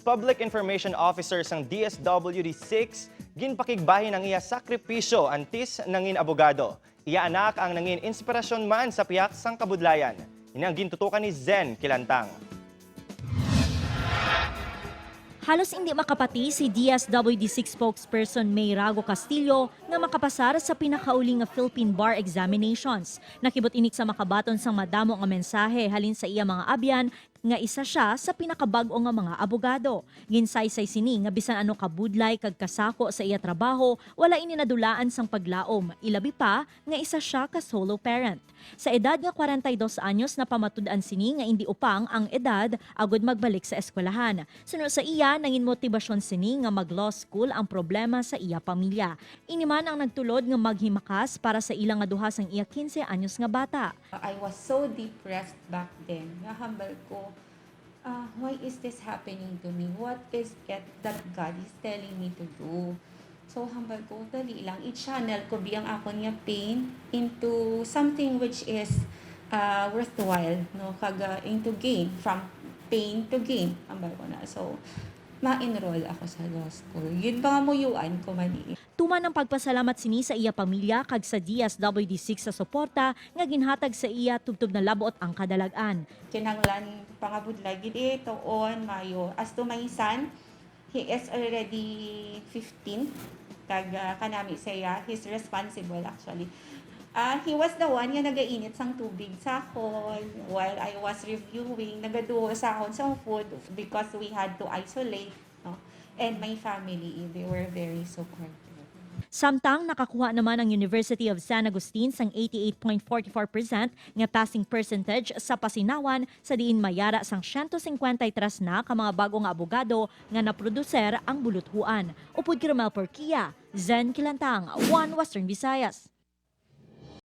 Public Information Officer sang DSWD-6 ginpakigbahin ang iya sakripisyo antis nangin abogado. Iya anak ang nangin inspirasyon man sa piyak sang kabudlayan. Ini ang gintutukan ni Zen Kilantang. Halos hindi makapati si DSWD-6 spokesperson May Rago Castillo nga makapasar sa pinakauling nga Philippine Bar Examinations. Nakibot inik sa makabaton sang madamo nga mensahe halin sa iya mga abyan nga isa siya sa pinakabag-o nga mga abogado. Ginsaysay sini nga bisan ano kabudlay kag kasako sa iya trabaho, wala ini nadulaan sang paglaom. Ilabi pa nga isa siya ka solo parent. Sa edad nga 42 anyos na pamatud-an sini nga hindi upang ang edad agud magbalik sa eskwelahan. Sunod sa iya nangin motibasyon sini nga mag-law school ang problema sa iya pamilya. Ini man ang nagtulod nga maghimakas para sa ilang nga duha sang iya 15 anyos nga bata. I was so depressed back then. Nahambal ko, why is this happening to me? What is it that God is telling me to do? So hambal ko, dali lang, i-channel ko biyang ako niya pain into something which is worthwhile, no? Kaga into gain, from pain to gain, hambal ko na. So, ma-enroll ako sa law school. Yun ba nga muyuan ko mali. Tuman ang pagpasalamat sini sa iya pamilya kag sa DSWD-6 sa suporta nga ginhatag sa iya tubtob na labot ang kadalagan. Kinanglan pangabudlay gid on Mayo. As to my son, he is already 15. Kag kanami saya, he's responsible actually. He was the one nga nagainit sang tubig sa akon while I was reviewing. Nagaduho sa akon sa food because we had to isolate. No? And my family, they were very supportive. Samtang nakakuha naman ang University of San Agustin sang 88.44% nga passing percentage sa pasinawan sa diin mayara sang 153 na ka mga bagong abogado nga naproduser ang buluthuan. Upod Kirmel Porquia, Zen Kilantang, One Western Visayas.